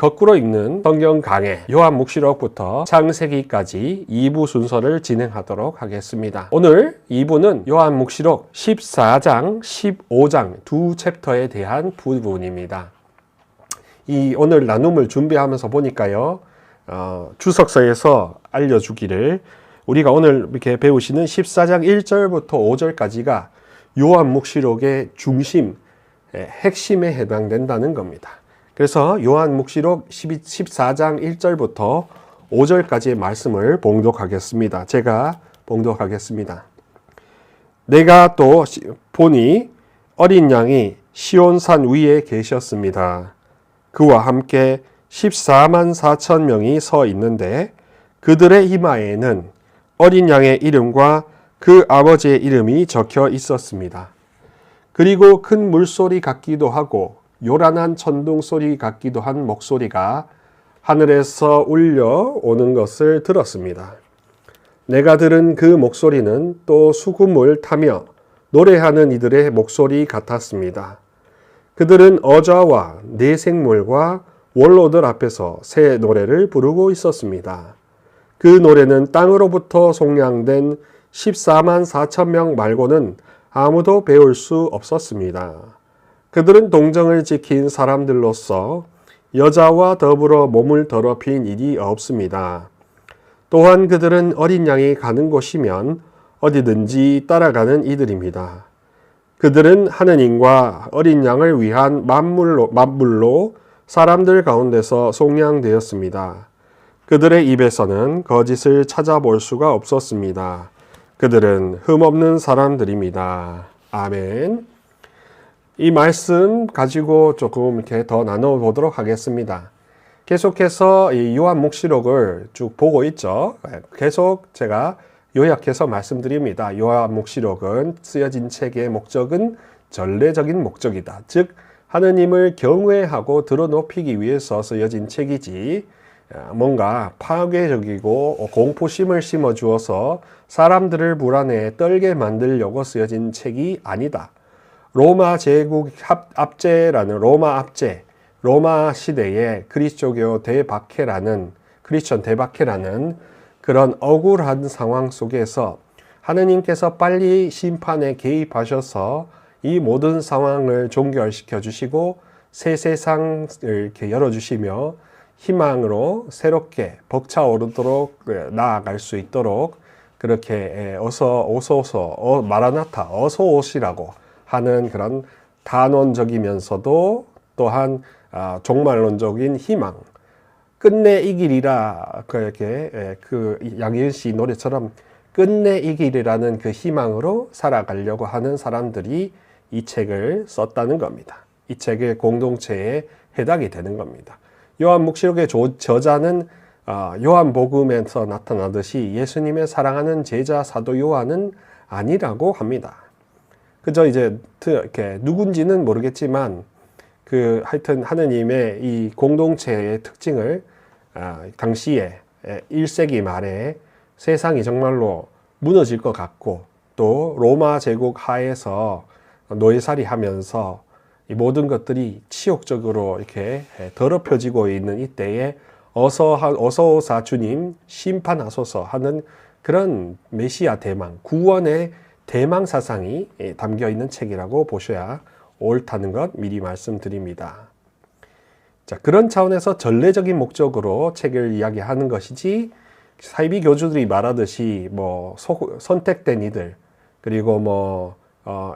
거꾸로 읽는 성경 강해 요한묵시록부터 창세기까지 2부 순서를 진행하도록 하겠습니다. 오늘 2부는 요한묵시록 14장, 15장 두 챕터에 대한 부분입니다. 이 오늘 나눔을 준비하면서 보니까요, 주석서에서 알려주기를 우리가 오늘 이렇게 배우시는 14장 1절부터 5절까지가 요한묵시록의 중심, 핵심에 해당된다는 겁니다. 그래서 요한묵시록 14장 1절부터 5절까지의 말씀을 봉독하겠습니다. 제가 봉독하겠습니다. 내가 또 보니 어린 양이 시온산 위에 계셨습니다. 그와 함께 14만 4천 명이 서 있는데 그들의 이마에는 어린 양의 이름과 그 아버지의 이름이 적혀 있었습니다. 그리고 큰 물소리 같기도 하고 요란한 천둥 소리 같기도 한 목소리가 하늘에서 울려오는 것을 들었습니다. 내가 들은 그 목소리는 또 수금을 타며 노래하는 이들의 목소리 같았습니다. 그들은 어좌와 내생물과 원로들 앞에서 새 노래를 부르고 있었습니다. 그 노래는 땅으로부터 속량된 14만 4천 명 말고는 아무도 배울 수 없었습니다. 그들은 동정을 지킨 사람들로서 여자와 더불어 몸을 더럽힌 일이 없습니다. 또한 그들은 어린 양이 가는 곳이면 어디든지 따라가는 이들입니다. 그들은 하느님과 어린 양을 위한 만물로 사람들 가운데서 속량되었습니다. 그들의 입에서는 거짓을 찾아볼 수가 없었습니다. 그들은 흠없는 사람들입니다. 아멘. 이 말씀 가지고 조금 이렇게 더 나눠보도록 하겠습니다. 계속해서 이 요한묵시록을 쭉 보고 있죠. 계속 제가 요약해서 말씀드립니다. 요한묵시록은 쓰여진 책의 목적은 전례적인 목적이다. 즉 하느님을 경외하고 드러높이기 위해서 쓰여진 책이지 뭔가 파괴적이고 공포심을 심어주어서 사람들을 불안해 떨게 만들려고 쓰여진 책이 아니다. 로마 제국 압제라는 로마 시대의 그리스도교 대박해라는 크리스천 대박해라는 그런 억울한 상황 속에서 하느님께서 빨리 심판에 개입하셔서 이 모든 상황을 종결시켜 주시고 새 세상을 이렇게 열어주시며 희망으로 새롭게 벅차오르도록 나아갈 수 있도록 그렇게 어서 오소서 마라나타 어서 오시라고 하는 그런 단언적이면서도 또한 종말론적인 희망, 끝내 이 길이라 그렇게 그 양희은 씨 노래처럼 끝내 이 길이라는 그 희망으로 살아가려고 하는 사람들이 이 책을 썼다는 겁니다. 이 책의 공동체에 해당이 되는 겁니다. 요한묵시록의 저자는 요한복음에서 나타나듯이 예수님의 사랑하는 제자 사도 요한은 아니라고 합니다. 그저 이제 이렇게 누군지는 모르겠지만 하여튼 하느님의 이 공동체의 특징을 당시에 1세기 말에 세상이 정말로 무너질 것 같고 또 로마 제국 하에서 노예살이 하면서 이 모든 것들이 치욕적으로 이렇게 더럽혀지고 있는 이때에 어서 오사 주님 심판하소서 하는 그런 메시아 대망, 구원의 대망 사상이 담겨 있는 책이라고 보셔야 옳다는 것 미리 말씀드립니다. 자, 그런 차원에서 전례적인 목적으로 책을 이야기하는 것이지 사이비 교주들이 말하듯이 선택된 이들 그리고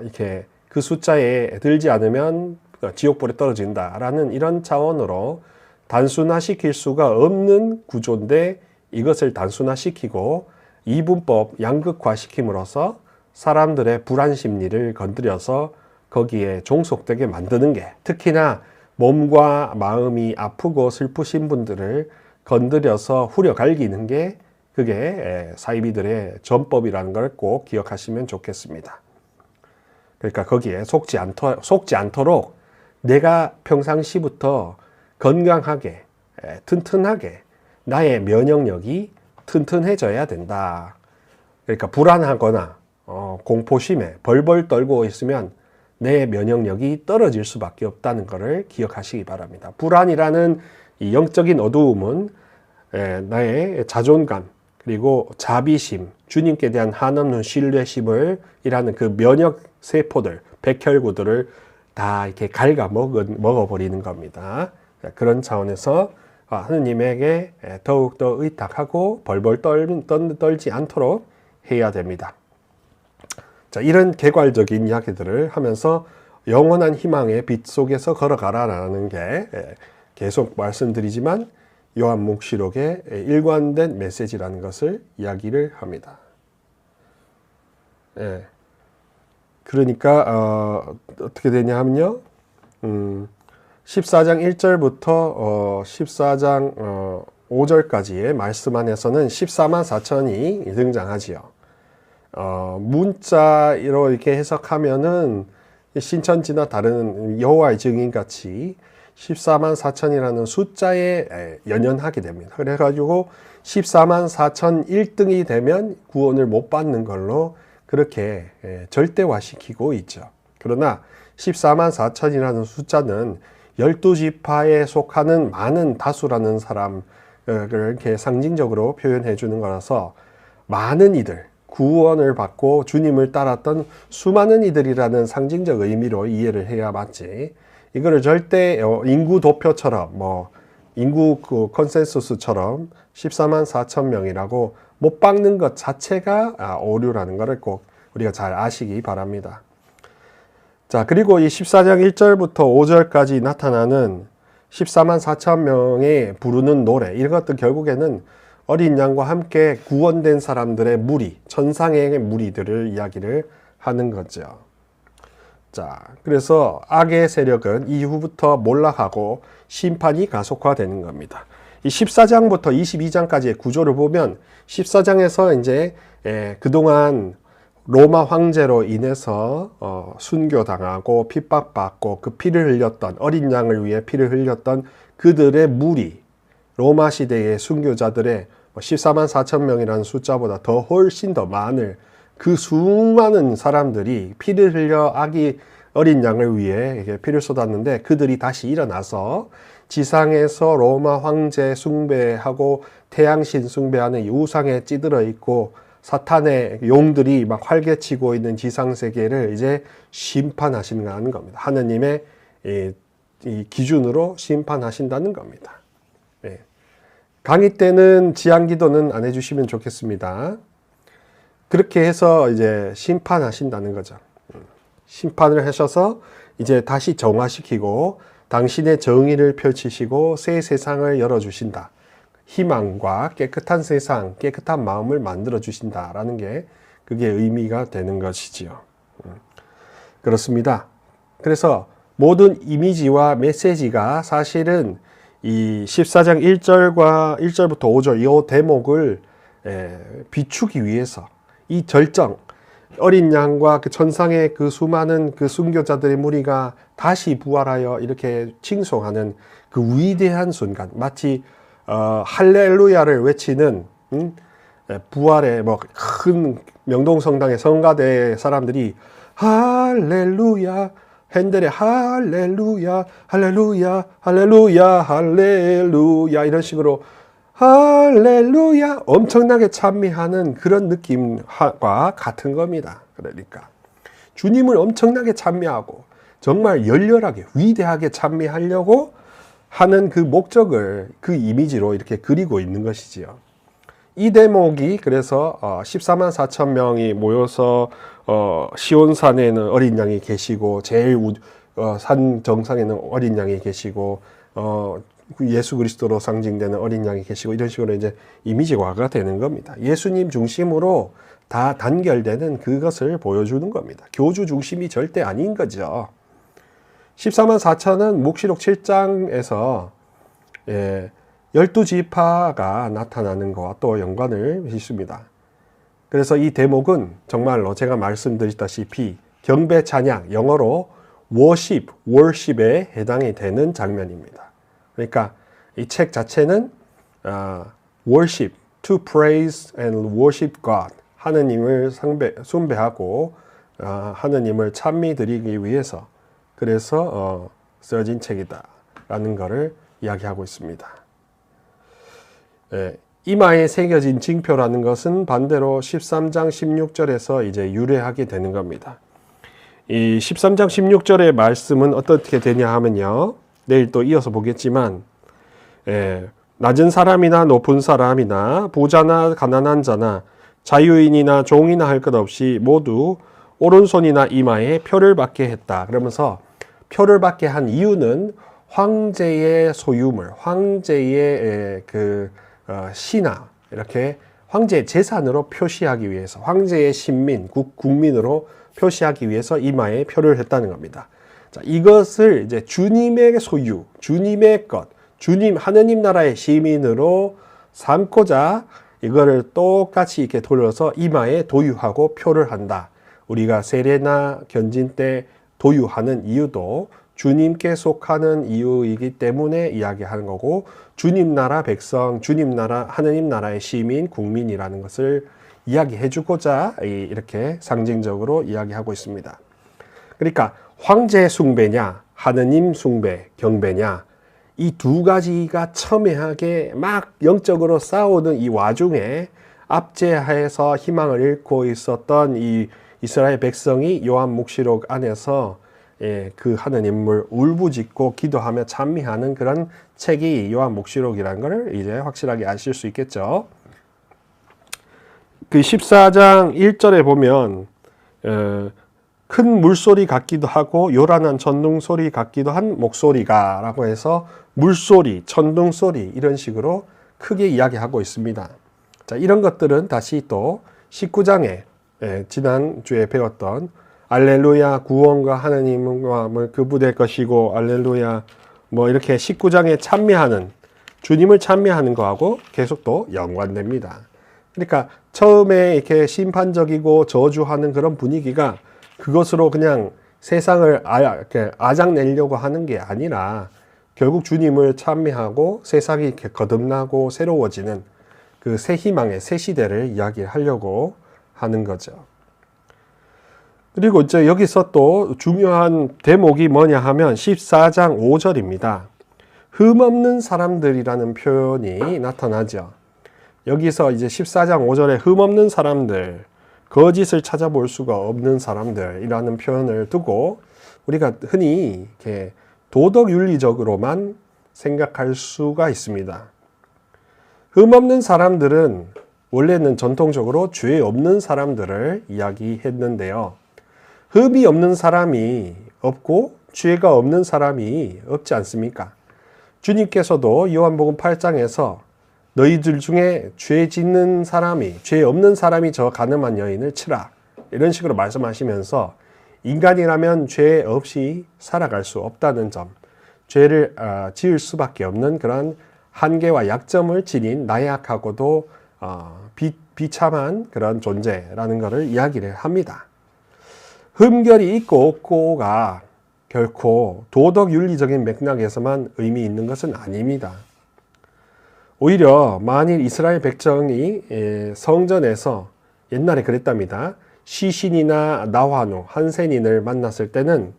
이렇게 그 숫자에 들지 않으면 지옥불에 떨어진다라는 이런 차원으로 단순화시킬 수가 없는 구조인데 이것을 단순화시키고 이분법 양극화시킴으로써 사람들의 불안 심리를 건드려서 거기에 종속되게 만드는 게 특히나 몸과 마음이 아프고 슬프신 분들을 건드려서 후려갈기는 게 그게 사이비들의 전법이라는 걸 꼭 기억하시면 좋겠습니다. 그러니까 거기에 속지 않도록 내가 평상시부터 건강하게 튼튼하게 나의 면역력이 튼튼해져야 된다. 그러니까 불안하거나 공포심에 벌벌 떨고 있으면 내 면역력이 떨어질 수밖에 없다는 것을 기억하시기 바랍니다. 불안이라는 이 영적인 어두움은 나의 자존감, 그리고 자비심, 주님께 대한 한없는 신뢰심을 이라는 그 면역 세포들, 백혈구들을 다 이렇게 갉아 먹어버리는 겁니다. 그런 차원에서 하느님에게 더욱더 의탁하고 벌벌 떨지 않도록 해야 됩니다. 자, 이런 개괄적인 이야기들을 하면서 영원한 희망의 빛 속에서 걸어가라라는 게 계속 말씀드리지만 요한묵시록의 일관된 메시지라는 것을 이야기를 합니다. 그러니까 어떻게 되냐 하면요. 14장 1절부터 14장 5절까지의 말씀 안에서는 14만 4천이 등장하지요. 문자로 이렇게 해석하면은 신천지나 다른 여호와의 증인같이 14만 4천이라는 숫자에 연연하게 됩니다. 그래가지고 14만 4천 1등이 되면 구원을 못 받는 걸로 그렇게 절대화시키고 있죠. 그러나 14만 4천이라는 숫자는 12지파에 속하는 많은 다수라는 사람을 이렇게 상징적으로 표현해 주는 거라서 많은 이들, 구원을 받고 주님을 따랐던 수많은 이들이라는 상징적 의미로 이해를 해야 맞지. 이거를 절대 인구 도표처럼 인구 그 컨센서스처럼 14만 4천 명이라고 못 박는 것 자체가 오류라는 것을 꼭 우리가 잘 아시기 바랍니다. 자, 그리고 이 14장 1절부터 5절까지 나타나는 14만 4천 명의 부르는 노래, 이런 것도 결국에는 어린 양과 함께 구원된 사람들의 무리, 천상의 무리들을 이야기를 하는 거죠. 자, 그래서 악의 세력은 이후부터 몰락하고 심판이 가속화되는 겁니다. 이 14장부터 22장까지의 구조를 보면 14장에서 이제 그동안 로마 황제로 인해서 순교당하고 핍박받고 그 피를 흘렸던, 어린 양을 위해 피를 흘렸던 그들의 무리, 로마 시대의 순교자들의 14만 4천 명이라는 숫자보다 더 훨씬 더 많은 그 수많은 사람들이 피를 흘려 아기 어린 양을 위해 피를 쏟았는데, 그들이 다시 일어나서 지상에서 로마 황제 숭배하고 태양신 숭배하는 이 우상에 찌들어 있고 사탄의 용들이 막 활개치고 있는 지상세계를 이제 심판하시는 겁니다. 하느님의 이 기준으로 심판하신다는 겁니다. 강의 때는 지향기도는 안 해주시면 좋겠습니다. 그렇게 해서 이제 심판하신다는 거죠. 심판을 하셔서 이제 다시 정화시키고 당신의 정의를 펼치시고 새 세상을 열어주신다. 희망과 깨끗한 세상, 깨끗한 마음을 만들어 주신다라는 게 그게 의미가 되는 것이지요. 그렇습니다. 그래서 모든 이미지와 메시지가 사실은 이 14장 1절부터 5절 이 대목을 비추기 위해서 이 절정, 어린 양과 그 천상의 그 수많은 그 순교자들의 무리가 다시 부활하여 이렇게 칭송하는 그 위대한 순간, 마치 할렐루야를 외치는 부활의 큰 명동성당의 성가대 사람들이 할렐루야, 핸델의 할렐루야, 할렐루야, 할렐루야, 할렐루야 이런 식으로 할렐루야 엄청나게 찬미하는 그런 느낌과 같은 겁니다. 그러니까 주님을 엄청나게 찬미하고 정말 열렬하게 위대하게 찬미하려고 하는 그 목적을 그 이미지로 이렇게 그리고 있는 것이지요. 이 대목이 그래서 14만 4천 명이 모여서 시온산에는 어린 양이 계시고 제일 산 정상에는 어린 양이 계시고 예수 그리스도로 상징되는 어린 양이 계시고 이런 식으로 이제 이미지화가 되는 겁니다. 예수님 중심으로 다 단결되는 그것을 보여주는 겁니다. 교주 중심이 절대 아닌 거죠. 14만 4천은 묵시록 7장에서 12지파가 나타나는 것과 또 연관을 있습니다. 그래서 이 대목은 정말로 제가 말씀드렸다시피 경배 찬양, 영어로 worship에 해당이 되는 장면입니다. 그러니까 이 책 자체는 worship, to praise and worship God, 하느님을 숭배하고 하느님을 찬미 드리기 위해서 그래서 써진 책이다라는 것을 이야기하고 있습니다. 이마에 새겨진 징표라는 것은 반대로 13장 16절에서 이제 유래하게 되는 겁니다. 이 13장 16절의 말씀은 어떻게 되냐 하면요. 내일 또 이어서 보겠지만 낮은 사람이나 높은 사람이나 부자나 가난한 자나 자유인이나 종이나 할 것 없이 모두 오른손이나 이마에 표를 받게 했다. 그러면서 표를 받게 한 이유는 황제의 소유물, 황제의 신하, 이렇게 황제의 재산으로 표시하기 위해서, 황제의 신민, 국민으로 표시하기 위해서 이마에 표를 했다는 겁니다. 자, 이것을 이제 주님의 소유, 주님의 것, 주님 하느님 나라의 시민으로 삼고자 이거를 똑같이 이렇게 돌려서 이마에 도유하고 표를 한다. 우리가 세례나 견진 때 도유하는 이유도 주님께 속하는 이유이기 때문에 이야기하는 거고, 주님 나라 백성, 주님 나라, 하느님 나라의 시민, 국민이라는 것을 이야기해 주고자 이렇게 상징적으로 이야기하고 있습니다. 그러니까 황제 숭배냐, 하느님 숭배, 경배냐, 이 두 가지가 첨예하게 막 영적으로 싸우는 이 와중에 압제하에서 희망을 잃고 있었던 이 이스라엘 백성이 요한 묵시록 안에서 그 하느님을 울부짖고 기도하며 찬미하는 그런 책이 요한 묵시록이라는 걸 이제 확실하게 아실 수 있겠죠. 그 14장 1절에 보면 큰 물소리 같기도 하고 요란한 천둥소리 같기도 한 목소리가 라고 해서 물소리, 천둥소리 이런 식으로 크게 이야기하고 있습니다. 자, 이런 것들은 다시 또 19장에 지난주에 배웠던 알렐루야 구원과 하나님과 그분의 것이고 알렐루야 뭐 이렇게 19장에 찬미하는 주님을 찬미하는 거하고 계속 또 연관됩니다. 그러니까 처음에 이렇게 심판적이고 저주하는 그런 분위기가 그것으로 그냥 세상을 이렇게 아작내려고 하는 게 아니라 결국 주님을 찬미하고 세상이 이렇게 거듭나고 새로워지는 그 새 희망의 새 시대를 이야기하려고 하는 거죠. 그리고 이제 여기서 또 중요한 대목이 뭐냐 하면 14장 5절입니다. 흠없는 사람들이라는 표현이 나타나죠. 여기서 이제 14장 5절에 흠없는 사람들, 거짓을 찾아볼 수가 없는 사람들이라는 표현을 두고 우리가 흔히 이렇게 도덕 윤리적으로만 생각할 수가 있습니다. 흠없는 사람들은 원래는 전통적으로 죄 없는 사람들을 이야기했는데요. 흠이 없는 사람이 없고 죄가 없는 사람이 없지 않습니까? 주님께서도 요한복음 8장에서 너희들 중에 죄 짓는 사람이, 죄 없는 사람이 저 가늠한 여인을 치라 이런 식으로 말씀하시면서 인간이라면 죄 없이 살아갈 수 없다는 점, 죄를 지을 수밖에 없는 그런 한계와 약점을 지닌 나약하고도 비참한 그런 존재라는 것을 이야기를 합니다. 흠결이 있고 없고가 결코 도덕 윤리적인 맥락에서만 의미 있는 것은 아닙니다. 오히려 만일 이스라엘 백성이 성전에서 옛날에 그랬답니다. 시신이나 나환우, 한센인을 만났을 때는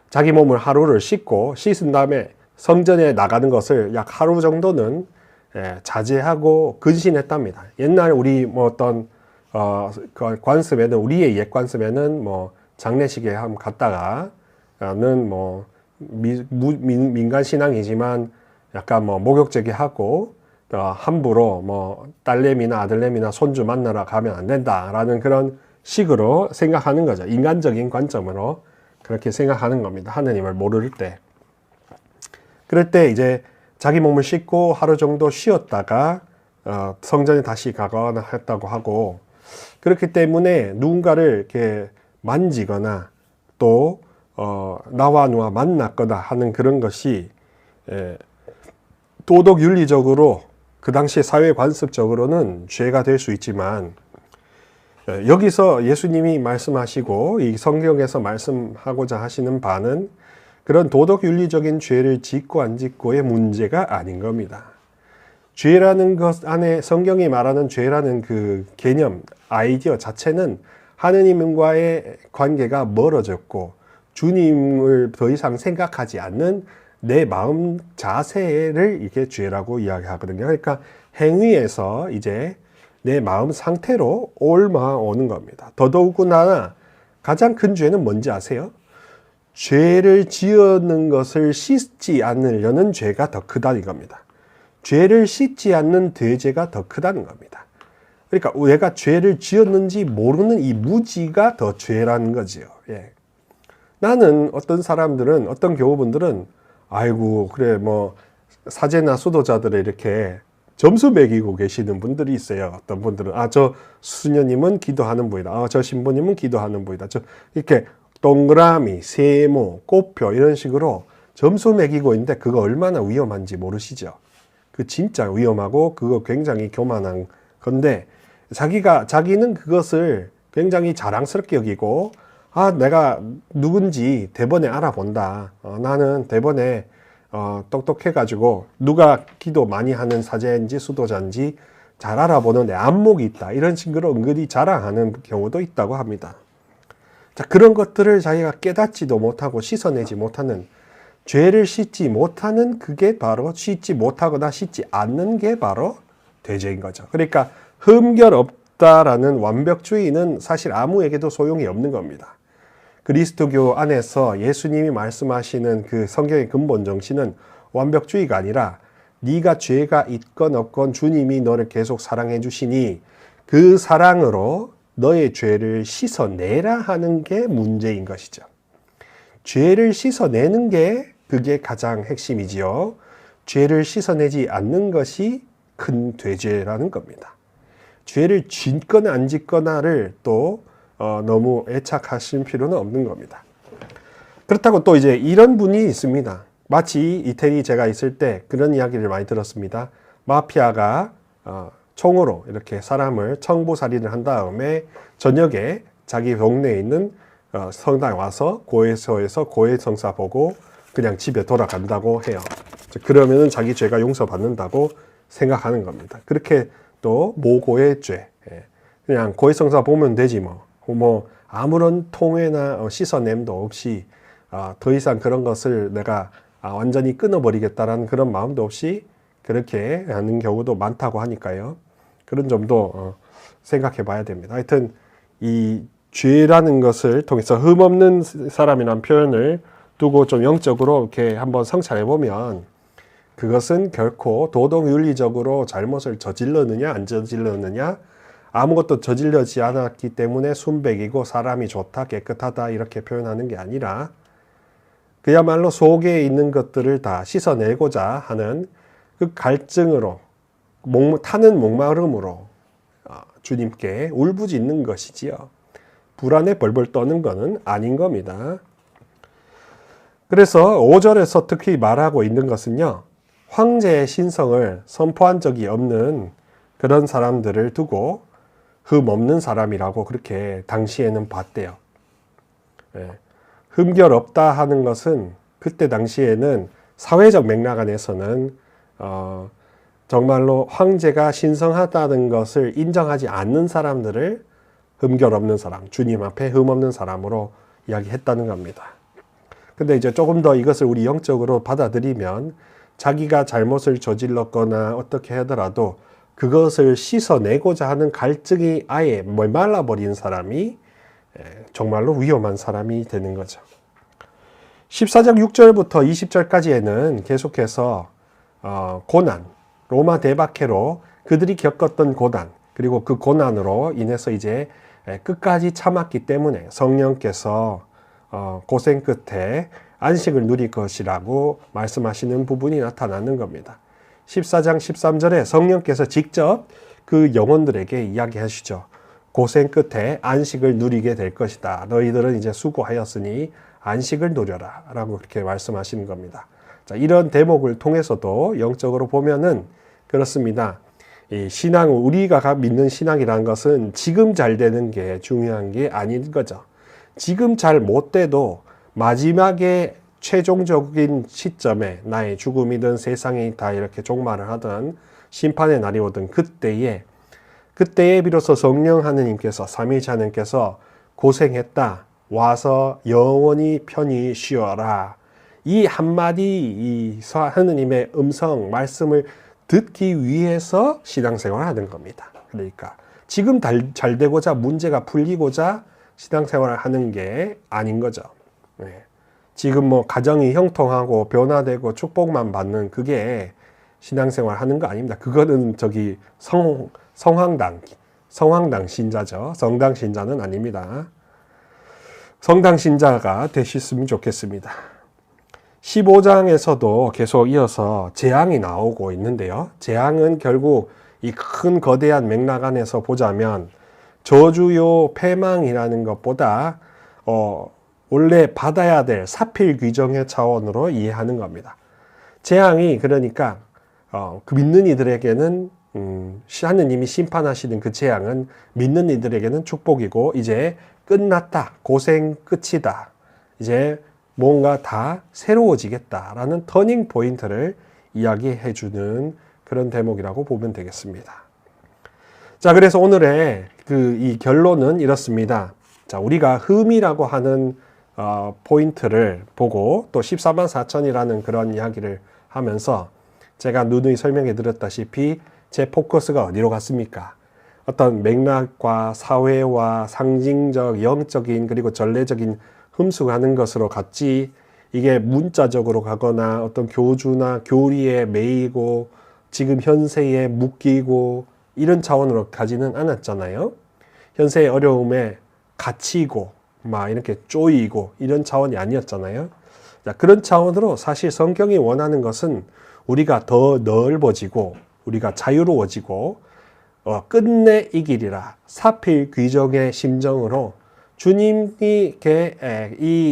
자기 몸을 하루를 씻고 씻은 다음에 성전에 나가는 것을 약 하루 정도는 자제하고 근신했답니다. 옛날 우리 뭐 어떤 관습에는, 우리의 옛 관습에는 뭐 장례식에 한번 갔다가는 뭐 민간 신앙이지만 약간 뭐 목욕제기하고 함부로 뭐 딸내미나 아들내미나 손주 만나러 가면 안 된다라는 그런 식으로 생각하는 거죠. 인간적인 관점으로 그렇게 생각하는 겁니다. 하느님을 모를 때. 그럴 때 이제 자기 몸을 씻고 하루 정도 쉬었다가 성전에 다시 가거나 했다고 하고, 그렇기 때문에 누군가를 이렇게 만지거나 또 나와 누가 만났거나 하는 그런 것이 도덕 윤리적으로 그 당시 사회 관습적으로는 죄가 될 수 있지만, 여기서 예수님이 말씀하시고 이 성경에서 말씀하고자 하시는 바는 그런 도덕 윤리적인 죄를 짓고 안 짓고의 문제가 아닌 겁니다. 죄라는 것 안에 성경이 말하는 죄라는 그 개념, 아이디어 자체는 하느님과의 관계가 멀어졌고 주님을 더 이상 생각하지 않는 내 마음 자세를 이렇게 죄라고 이야기하거든요. 그러니까 행위에서 이제 내 마음 상태로 옮아오는 겁니다. 더더욱구나 가장 큰 죄는 뭔지 아세요? 죄를 지었는 것을 씻지 않으려는 죄가 더 크다는 겁니다. 죄를 씻지 않는 대죄가 더 크다는 겁니다. 그러니까 내가 죄를 지었는지 모르는 이 무지가 더 죄라는 거지요. 예. 나는 어떤 사람들은, 어떤 교우분들은 아이고 그래 뭐 사제나 수도자들을 이렇게 점수 매기고 계시는 분들이 있어요. 어떤 분들은 저 수녀님은 기도하는 분이다. 저 신부님은 기도하는 분이다. 저 이렇게 동그라미, 세모, 꽃표 이런 식으로 점수 매기고 있는데 그거 얼마나 위험한지 모르시죠? 그 진짜 위험하고 그거 굉장히 교만한 건데 자기는 그것을 굉장히 자랑스럽게 여기고 내가 누군지 대번에 알아본다. 나는 대번에 똑똑해가지고 누가 기도 많이 하는 사제인지 수도자인지 잘 알아보는 내 안목이 있다. 이런 식으로 은근히 자랑하는 경우도 있다고 합니다. 자, 그런 것들을 자기가 깨닫지도 못하고 씻어내지 못하는 죄를 씻지 못하는 그게 바로 씻지 못하거나 씻지 않는 게 바로 대죄인 거죠. 그러니까 흠결 없다라는 완벽주의는 사실 아무에게도 소용이 없는 겁니다. 그리스도교 안에서 예수님이 말씀하시는 그 성경의 근본 정신은 완벽주의가 아니라 네가 죄가 있건 없건 주님이 너를 계속 사랑해 주시니 그 사랑으로 너의 죄를 씻어내라 하는 게 문제인 것이죠. 죄를 씻어내는 게 그게 가장 핵심이지요. 죄를 씻어내지 않는 것이 큰 대죄라는 겁니다. 죄를 짓거나 안 짓거나를 또 너무 애착하실 필요는 없는 겁니다. 그렇다고 또 이제 이런 분이 있습니다. 마치 이태리 제가 있을 때 그런 이야기를 많이 들었습니다. 마피아가 총으로 이렇게 사람을 청부살인을 한 다음에 저녁에 자기 동네에 있는 성당에 와서 고해소에서 고해성사 보고 그냥 집에 돌아간다고 해요. 그러면은 자기 죄가 용서받는다고 생각하는 겁니다. 그렇게 또 모고의 죄, 그냥 고해성사 보면 되지 뭐 아무런 통회나 씻어냄도 없이 더 이상 그런 것을 내가 완전히 끊어버리겠다라는 그런 마음도 없이 그렇게 하는 경우도 많다고 하니까요. 그런 점도 생각해 봐야 됩니다. 하여튼 이 죄라는 것을 통해서 흠없는 사람이라는 표현을 두고 좀 영적으로 이렇게 한번 성찰해 보면 그것은 결코 도덕윤리적으로 잘못을 저질렀느냐 안 저질렀느냐 아무것도 저질러지 않았기 때문에 순백이고 사람이 좋다 깨끗하다 이렇게 표현하는 게 아니라 그야말로 속에 있는 것들을 다 씻어내고자 하는 그 갈증으로 타는 목마름으로 주님께 울부짖는 것이지요. 불안에 벌벌 떠는 것은 아닌 겁니다. 그래서 5절에서 특히 말하고 있는 것은요. 황제의 신성을 선포한 적이 없는 그런 사람들을 두고 흠 없는 사람이라고 그렇게 당시에는 봤대요. 흠결 없다 하는 것은 그때 당시에는 사회적 맥락 안에서는 정말로 황제가 신성하다는 것을 인정하지 않는 사람들을 흠결 없는 사람, 주님 앞에 흠 없는 사람으로 이야기했다는 겁니다. 근데 이제 조금 더 이것을 우리 영적으로 받아들이면 자기가 잘못을 저질렀거나 어떻게 하더라도 그것을 씻어내고자 하는 갈증이 아예 말라버린 사람이 정말로 위험한 사람이 되는 거죠. 14장 6절부터 20절까지에는 계속해서 고난, 로마 대박해로 그들이 겪었던 고난, 그리고 그 고난으로 인해서 이제 끝까지 참았기 때문에 성령께서 고생 끝에 안식을 누릴 것이라고 말씀하시는 부분이 나타나는 겁니다. 14장 13절에 성령께서 직접 그 영혼들에게 이야기하시죠. 고생 끝에 안식을 누리게 될 것이다. 너희들은 이제 수고하였으니 안식을 누려라 라고 그렇게 말씀하시는 겁니다. 자, 이런 대목을 통해서도 영적으로 보면은 그렇습니다. 이 신앙, 우리가 믿는 신앙이라는 것은 지금 잘 되는 게 중요한 게 아닌 거죠. 지금 잘 못 돼도 마지막에 최종적인 시점에 나의 죽음이든 세상이 다 이렇게 종말을 하든 심판의 날이 오든 그때에 비로소 성령 하느님께서 삼위일체 하느님께서 고생했다 와서 영원히 편히 쉬어라 이 한마디 이 하느님의 음성, 말씀을 듣기 위해서 신앙생활을 하는 겁니다. 그러니까 지금 잘 되고자 문제가 풀리고자 신앙생활을 하는 게 아닌 거죠. 네. 지금 뭐 가정이 형통하고 변화되고 축복만 받는 그게 신앙생활 하는 거 아닙니다. 그거는 저기 성황당 신자죠. 성당 신자는 아닙니다. 성당 신자가 되셨으면 좋겠습니다. 15장에서도 계속 이어서 재앙이 나오고 있는데요. 재앙은 결국 이 큰 거대한 맥락 안에서 보자면 저주요 패망이라는 것보다 원래 받아야 될 사필 귀정의 차원으로 이해하는 겁니다. 재앙이 그러니까 그 믿는 이들에게는 하느님이 심판하시는 그 재앙은 믿는 이들에게는 축복이고 이제 끝났다. 고생 끝이다. 이제 뭔가 다 새로워지겠다라는 터닝 포인트를 이야기해 주는 그런 대목이라고 보면 되겠습니다. 자, 그래서 오늘의 이 결론은 이렇습니다. 자, 우리가 흠이라고 하는 포인트를 보고 또 14만 4천이라는 그런 이야기를 하면서 제가 누누이 설명해 드렸다시피 제 포커스가 어디로 갔습니까? 어떤 맥락과 사회와 상징적, 영적인 그리고 전례적인 흠수가는 것으로 갔지 이게 문자적으로 가거나 어떤 교주나 교리에 매이고 지금 현세에 묶이고 이런 차원으로 가지는 않았잖아요. 현세의 어려움에 갇히고 막 이렇게 쪼이고 이런 차원이 아니었잖아요. 자, 그런 차원으로 사실 성경이 원하는 것은 우리가 더 넓어지고 우리가 자유로워지고 끝내 이기리라 사필 귀정의 심정으로 주님이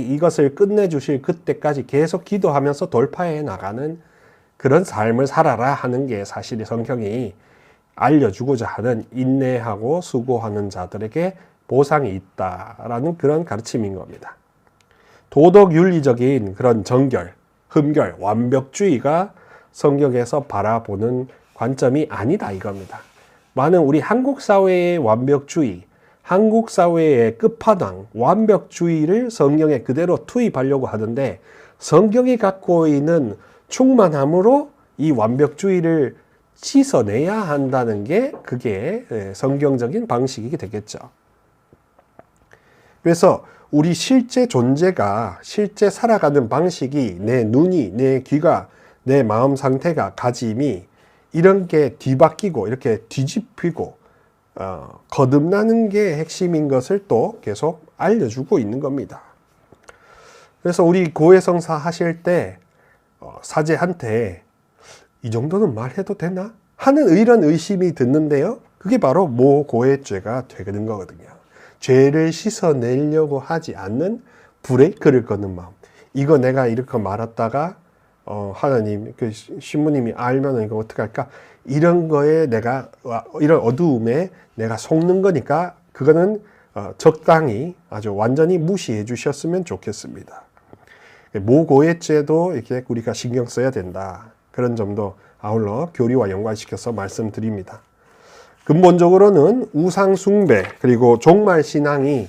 이것을 끝내주실 그때까지 계속 기도하면서 돌파해 나가는 그런 삶을 살아라 하는 게 사실 성경이 알려주고자 하는 인내하고 수고하는 자들에게 보상이 있다라는 그런 가르침인 겁니다. 도덕 윤리적인 그런 정결, 흠결, 완벽주의가 성경에서 바라보는 관점이 아니다 이겁니다. 많은 우리 한국 사회의 완벽주의, 한국 사회의 끝판왕, 완벽주의를 성경에 그대로 투입하려고 하는데 성경이 갖고 있는 충만함으로 이 완벽주의를 씻어내야 한다는 게 그게 성경적인 방식이 되겠죠. 그래서 우리 실제 존재가 실제 살아가는 방식이 내 눈이, 내 귀가, 내 마음 상태가 가짐이 이런 게 뒤바뀌고 이렇게 뒤집히고 거듭나는 게 핵심인 것을 또 계속 알려주고 있는 겁니다. 그래서 우리 고해성사 하실 때 사제한테 이 정도는 말해도 되나? 하는 이런 의심이 드는데요. 그게 바로 모고해죄가 되는 거거든요. 죄를 씻어내려고 하지 않는 브레이크를 거는 마음. 이거 내가 이렇게 말했다가 하나님, 그 신부님이 알면 이거 어떡할까? 이런 거에 내가 이런 어두움에 내가 속는 거니까 그거는 적당히 아주 완전히 무시해 주셨으면 좋겠습니다. 모고해죄도 이렇게 우리가 신경 써야 된다. 그런 점도 아울러 교리와 연관시켜서 말씀드립니다. 근본적으로는 우상 숭배 그리고 종말 신앙이